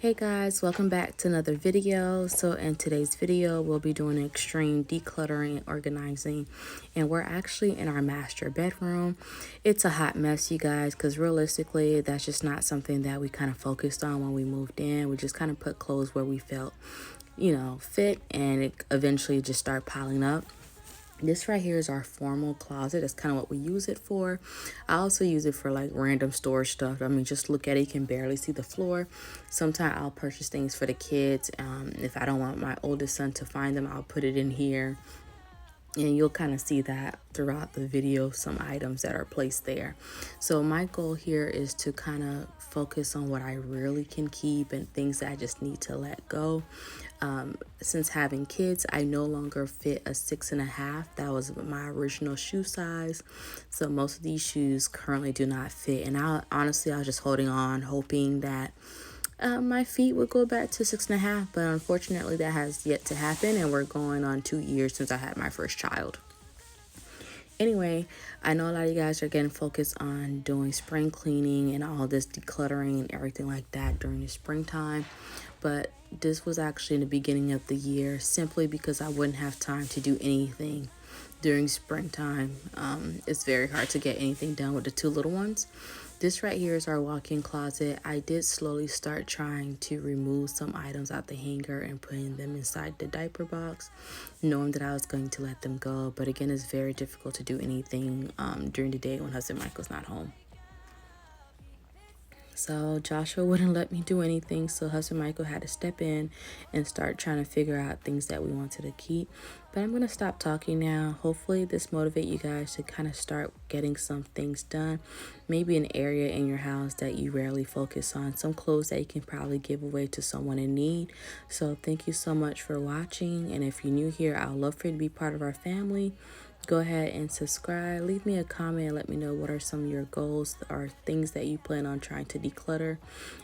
Hey guys, welcome back to another video. So in today's video, we'll be doing extreme decluttering and organizing, and we're actually in our master bedroom. It's a hot mess, you guys, because realistically, that's just not something that we kind of focused on when we moved in. We just kind of put clothes where we felt, fit, and it eventually just started piling up. This right here is our formal closet. That's kind of what we use it for. I also use it for like random storage stuff. I mean, just look at it, you can barely see the floor. Sometimes I'll purchase things for the kids. If I don't want my oldest son to find them, I'll put it in here. And you'll kind of see that throughout the video, some items that are placed there. So my goal here is to kind of focus on what I really can keep and things that I just need to let go. Since having kids, I no longer fit a 6.5. That was my original shoe size. So most of these shoes currently do not fit. And I was just holding on, hoping that my feet would go back to 6.5, but unfortunately that has yet to happen, and we're going on 2 years since I had my first child. Anyway, I know a lot of you guys are getting focused on doing spring cleaning and all this decluttering and everything like that during the springtime, but this was actually in the beginning of the year simply because I wouldn't have time to do anything during springtime. It's very hard to get anything done with the two little ones. This right here is our walk-in closet. I did slowly start trying to remove some items out the hanger and putting them inside the diaper box, knowing that I was going to let them go. But again, it's very difficult to do anything during the day when husband Michael's not home. So Joshua wouldn't let me do anything, so husband Michael had to step in and start trying to figure out things that we wanted to keep. But I'm going to stop talking now. Hopefully this motivate you guys to kind of start getting some things done. Maybe an area in your house that you rarely focus on. Some clothes that you can probably give away to someone in need. So thank you so much for watching. And if you're new here, I'd love for you to be part of our family. Go ahead and subscribe. Leave me a comment and let me know what are some of your goals or things that you plan on trying to declutter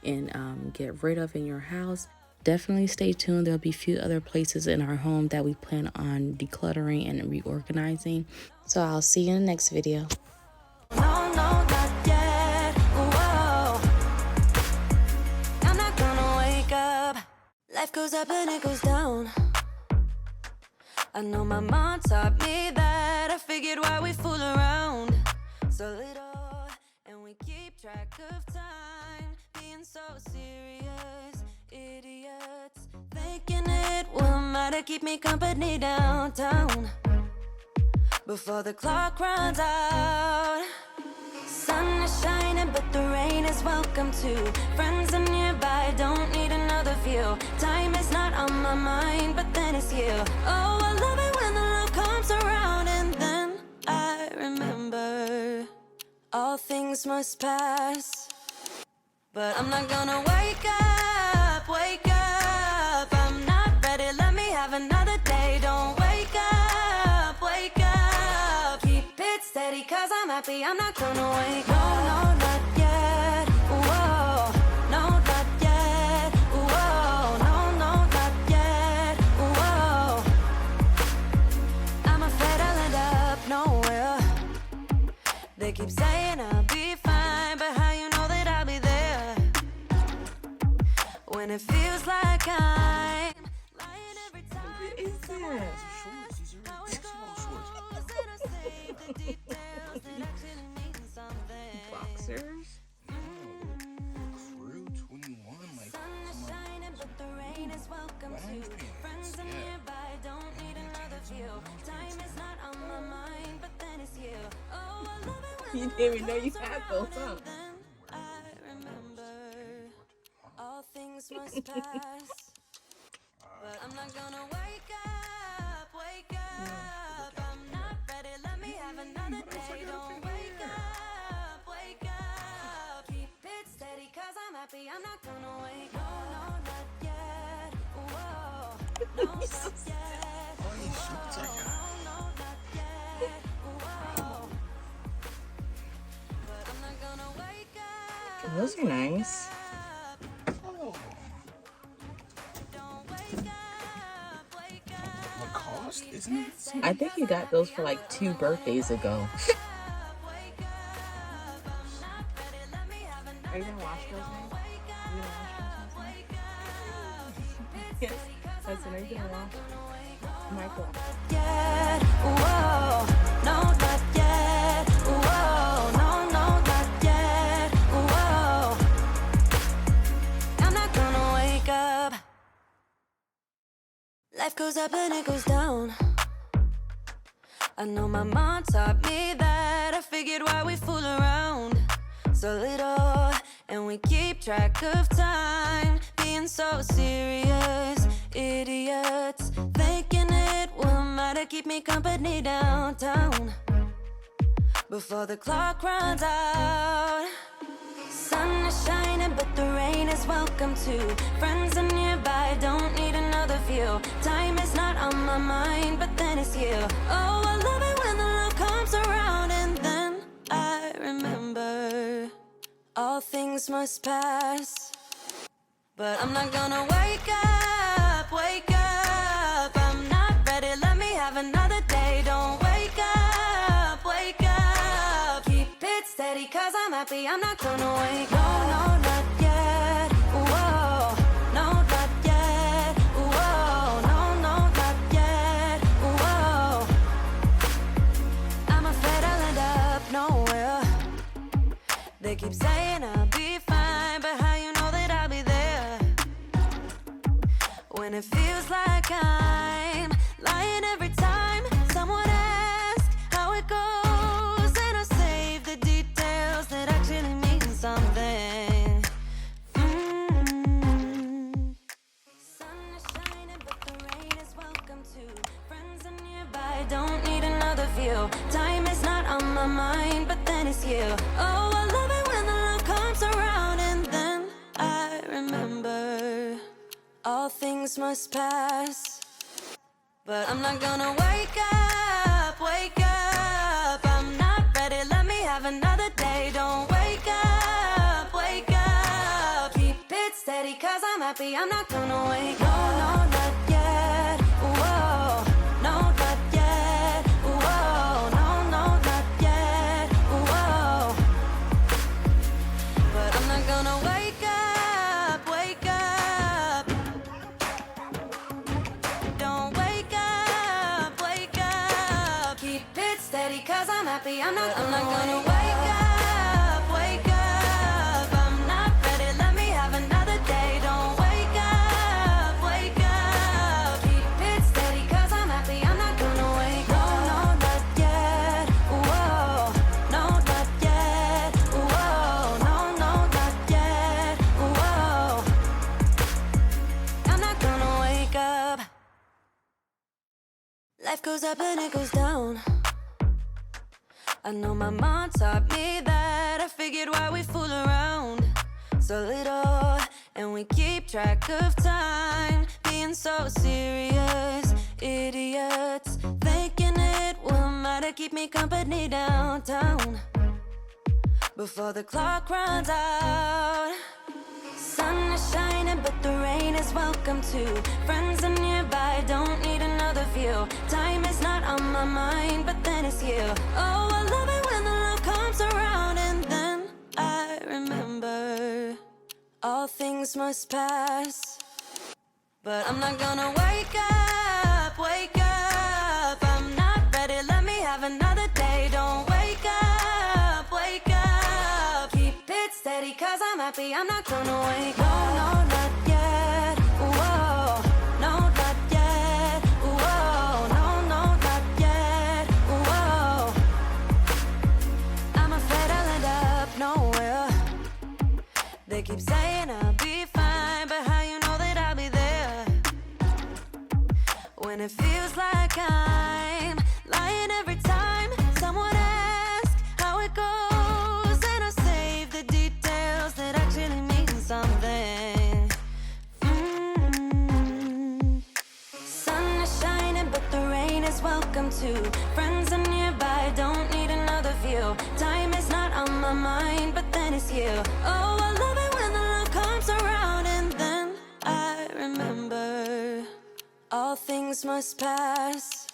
and get rid of in your house. Definitely stay tuned. There'll be a few other places in our home that we plan on decluttering and reorganizing. So I'll see you in the next video. No, not yet. Whoa. I'm not gonna wake up. Life goes up and it goes down. I know my mom taught me that. I figured why we fool around so little, and we keep track of time, being so serious, idiots, thinking it will matter, keep me company downtown before the clock runs out. Sun is shining, but the rain is welcome too. Friends are nearby, don't need another view. Time is not on my mind, but then it's you. Oh, I love it when the love comes around, and then I remember all things must pass. But I'm not gonna wake up, wake up. I'm not ready, let me have another day. Don't wake up, wake up. Keep it steady, cause I'm happy, I'm not gonna wake up. No, not yet, whoa. No, not yet, whoa. No, not yet, whoa. I'm afraid I'll end up nowhere. They keep saying I'll be fine, but how you know that I'll be there when it feels like I'm lying every time? What is that? Shorts. These are basketball shorts. Boxers? No, they're Crew 21, like Sun is some shining, but the rain is welcome lounge too. pants. Friends are Yeah. nearby, don't need another view. Time is not on my mind, but then it's you. Oh, I love it when You the didn't even know love you comes had around, those, huh? and then I remember all things must pass. But I'm not gonna wake up, wake up. I'm not ready, let me have another day. Don't wake up, wake up. Keep it steady, cause I'm happy, I'm not gonna wake up. No, not yet, whoa. No, not yet, All these shorts I got. no, not yet, whoa. But I'm not gonna wake up. Those are nice. Oh, Don't wake up, wake up. Lacoste, isn't it? I think you got those for like 2 birthdays ago. Are you gonna wash those now? You gonna wash those now? Yes. Listen, are you gonna wash my clothes? Yet, whoa, no, not yet. Whoa, no, no, not yet. Whoa, I'm not gonna wake up. Life goes up and it goes down. I know my mom taught me that. I figured why we fool around so little, and we keep track of time, being so serious. Idiots thinking it will matter, keep me company downtown before the clock runs out. Sun is shining, but the rain is welcome too. Friends are nearby, don't need another view. Time is not on my mind, but then it's you. Oh, I love it when the love comes around, and then I remember all things must pass. But I'm not gonna wake up, wake up. I'm not ready, let me have another day. Don't wake up, wake up. Keep it steady, cause I'm happy, I'm not gonna wake up. No, no, not yet. Whoa, no, not yet. Whoa, no, no, not yet. Whoa, I'm afraid I'll end up nowhere. They keep saying I'll be fine, but how you know that I'll be there when it feels like I'm lying every time someone asks how it goes, and I save the details that actually mean something. Sun is shining, but the rain is welcome too. Friends are nearby, don't need another view. Time is not on my mind, but then it's you. Oh, I love it when the love comes around, and then I remember all things must pass. But I'm not gonna wake up, wake up. I'm not ready, let me have another day. Don't wake up, wake up. Keep it steady, cause I'm happy, I'm not gonna wake up. No, no, not yet. Whoa, no, not yet. Whoa, no, no, not yet. Whoa, but I'm not gonna wake up, wake up. Don't wake up, wake up. Keep it steady, cause I'm happy, I'm not gonna wake up, wake up. I'm not ready, let me have another day. Don't wake up, wake up. Keep it steady, cause I'm happy, I'm not gonna wake up. No, no, not yet. Whoa, no, not yet. Whoa, no, no, not yet. Whoa, I'm not gonna wake up. Life goes up and it goes down. I know my mom taught me that. I figured why we fool around so little, and we keep track of time, being so serious. Idiots thinking it will matter, keep me company downtown before the clock runs out. Sun is shining, but the rain is welcome too. Friends are nearby, don't need another view. Time is not on my mind, but then it's you. Oh, I love it when the love comes around, and then I remember all things must pass. But I'm not gonna wake up, wake up. I'm not ready, let me have another day. Don't wake up, wake up. Keep it steady, cause I'm happy, I'm not gonna wake up. No, no, not yet. Whoa, no, not yet. Whoa, no, no, not yet. Whoa, I'm afraid I'll end up nowhere. They keep saying I'll be fine, but how you know that I'll be there when it feels like I'm lying every time someone asks how it goes, and I save the details that actually mean something. Sun is shining, but the rain is welcome too. Friends are nearby, don't need another view. Time is not on my mind, but then it's you. Oh, I love it when the love comes around, and then I remember all things must pass.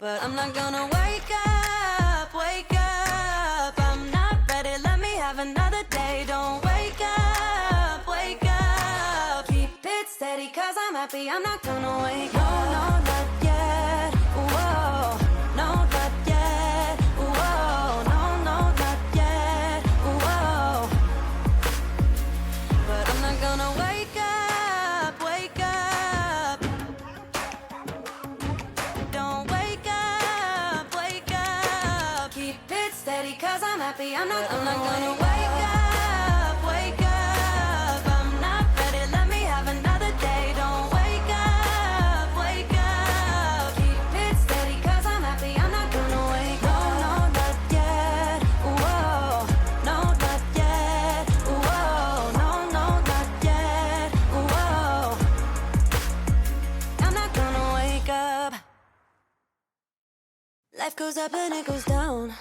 But I'm not gonna wake up, wake up. I'm not ready, let me have another day. Don't wake up, wake up. Keep it steady, steady, cause I'm happy, I'm not gonna wake up. No, no, not yet. Whoa, no, not yet. Whoa, no, no, not yet. Whoa. But I'm not gonna wake up, wake up. Don't wake up, wake up. Keep it steady, cause I'm happy, I'm not gonna wake up, wake up. I'm not ready, let me have another day. Don't wake up, wake up. Keep it steady, cause I'm happy, I'm not gonna wake up. No, no, not yet. Whoa, no, not yet. Whoa, no, no, not yet. Whoa. I'm not gonna wake up. Life goes up and it goes down.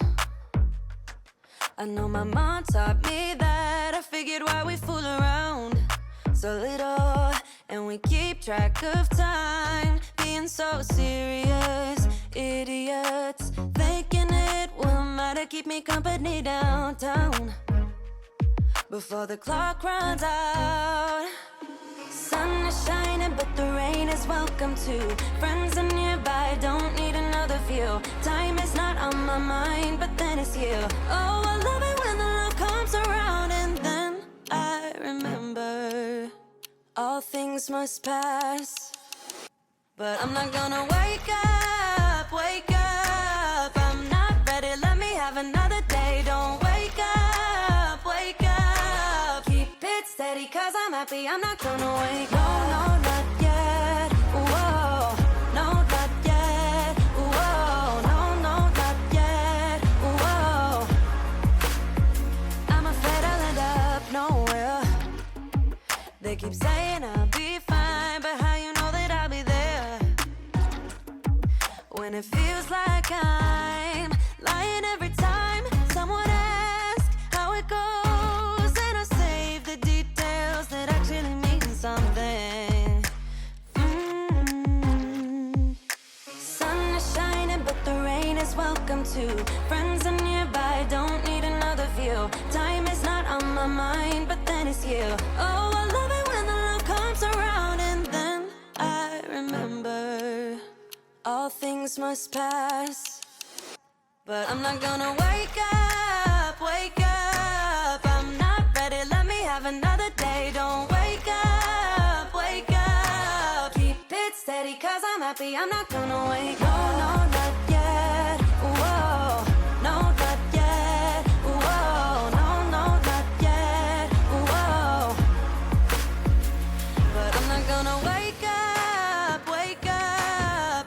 I know my mom taught me that. I figured why we fool around so little, and we keep track of time, being so serious. Idiots thinking it will matter, keep me company downtown before the clock runs out. Sun is shining, but the rain is welcome too. Friends are nearby, don't need another view. Time is not on my mind, but then it's you. Oh, I love it when the love comes around, and then I remember all things must pass. But I'm not gonna wake up, wake up. I'm not ready, let me have another day. Don't wake up, wake up. Keep it steady, cause I'm happy, I'm not gonna wake up. No, no, not yet. Whoa, no, not yet. Whoa, no, no, not yet. Whoa. I'm afraid I'll end up nowhere. They keep saying I'll be fine, but how you know that I'll be there when it feels like I'm lying every time someone asks how it goes, and I save the details that actually mean something. Sun is shining, but the rain is welcome too. Friends are nearby, don't need another view. Time is not on my mind, but then it's you. Oh, I love it when the love comes around, and then I remember all things must pass. But I'm not gonna wake up, wake up. I'm not ready, let me have another day. Don't wake up, wake up. Keep it steady, cause I'm happy, I'm not gonna wake up. No, no, not yet. Whoa, no, not yet. Whoa, no, no, not yet. Whoa. But I'm not gonna wake up, wake up.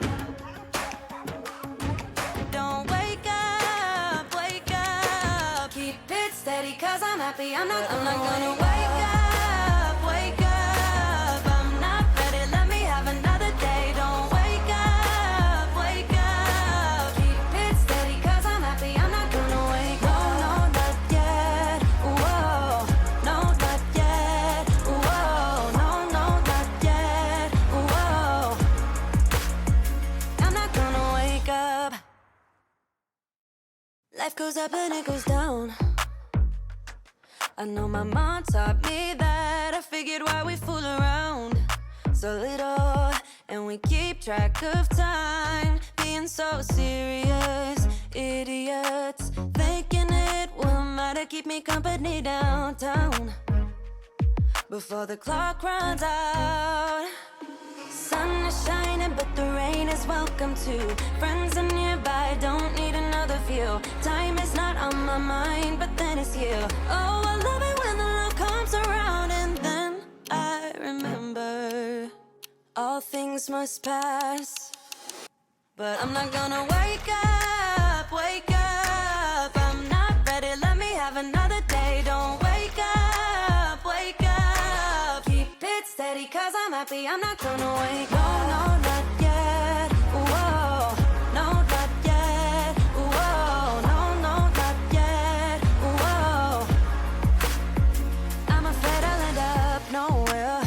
Don't wake up, wake up. Keep it steady, cause I'm happy, I'm not gonna wake up, wake up. I'm not ready, let me have another day. Don't wake up, wake up. Keep it steady, cause I'm happy, I'm not gonna wake up. No, no, not yet. Whoa, no, not yet. Whoa, no, no, not yet. Whoa. I'm not gonna wake up. Life goes up and it goes down. I know my mom taught me that. I figured why we fool around so little, and we keep track of time, being so serious. Idiots thinking it will matter, keep me company downtown before the clock runs out. Sun is shining, but the rain is welcome too. Friends are nearby, don't need another view. Time is not on my mind, but then it's you. Oh, I love it when the love comes around, and then I remember all things must pass. But I'm not gonna wake up, wake up. I'm not ready, let me have another day. Don't wake up, wake up. Keep it steady, cause I'm happy, I'm not gonna wake up. No, no, not yet. Whoa, no, not yet. Whoa, no, no, not yet. Whoa. I'm afraid I'll end up nowhere.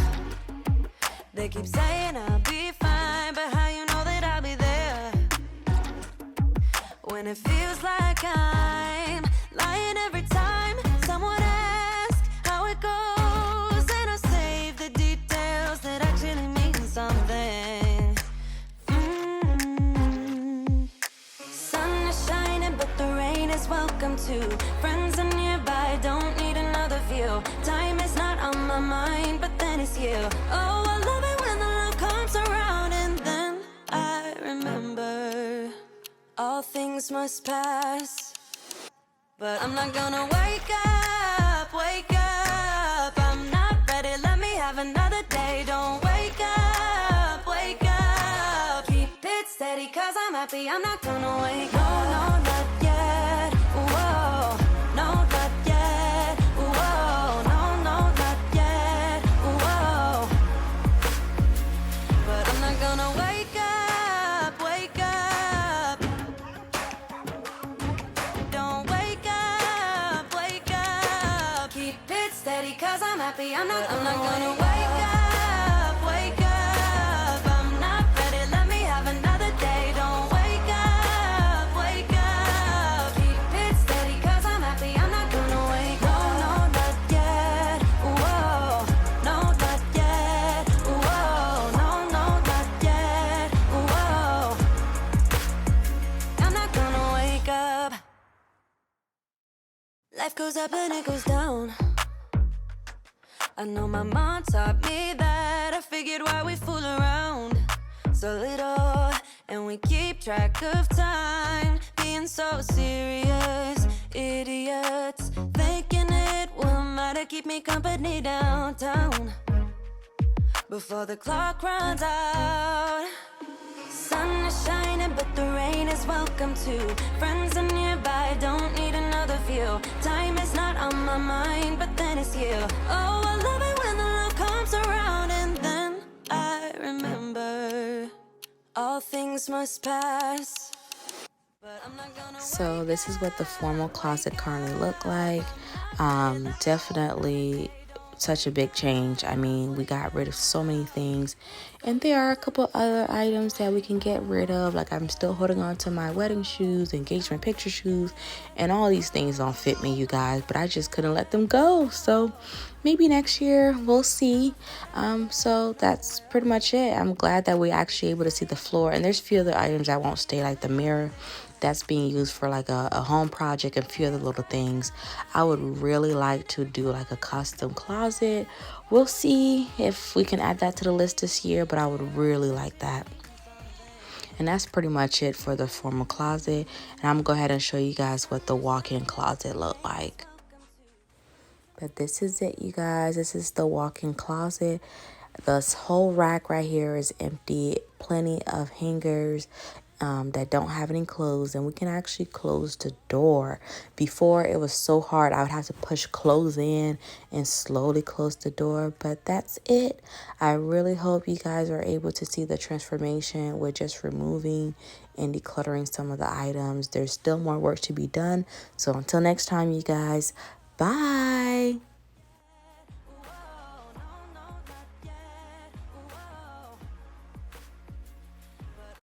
They keep saying I'll be fine, but how you know that I'll be there when it feels like I'm lying every time someone asks how it goes, and I save the details that actually to. Friends are nearby, don't need another view. Time is not on my mind, but then it's you. Oh, I love it when the love comes around, and then I remember all things must pass. But I'm not gonna wake up, wake up. I'm not ready, let me have another day. Don't wake up, wake up. Keep it steady, cause I'm happy, I'm not gonna wake up. No, no, not yet, whoa. No, not yet, whoa. No, no, not yet, whoa. But I'm not gonna wake up, wake up. Don't wake up, wake up. Keep it steady, cause I'm happy, I'm not gonna wake up, wake up. I'm not ready, let me have another day. Don't wake up, wake up. Keep it steady, cause I'm happy, I'm not gonna wake up. No, no, not yet, whoa. No, not yet, whoa. No, no, not yet, whoa. I'm not gonna wake up. Life goes up and it goes down. I know my mom taught me that. I figured why we fool around so little, and we keep track of time, being so serious. Idiots thinking it will matter, keep me company downtown before the clock runs out. Sun is shining, but the rain is welcome too. Friends are nearby, don't need another view. Time is not on my mind, but then it's you. Oh, I love it when the love comes around, and then I remember all things must pass. But I'm not gonna So this is what the formal closet currently look like. Definitely such a big change. I mean, we got rid of so many things, and there are a couple other items that we can get rid of. Like, I'm still holding on to my wedding shoes, engagement picture shoes, and all these things don't fit me, you guys, but I just couldn't let them go. So maybe next year, we'll see. So that's pretty much it. I'm glad that we're actually able to see the floor, and there's a few other items that won't stay, like the mirror that's being used for like a home project and a few other little things. I would really like to do like a custom closet. We'll see if we can add that to the list this year, but I would really like that. And that's pretty much it for the formal closet. And I'm gonna go ahead and show you guys what the walk-in closet look like. But this is it, you guys. This is the walk-in closet. This whole rack right here is empty. Plenty of hangers that don't have any clothes, and we can actually close the door. Before, it was so hard. I would have to push clothes in and slowly close the door, but that's it. I really hope you guys are able to see the transformation with just removing and decluttering some of the items. There's still more work to be done. So until next time, you guys, bye.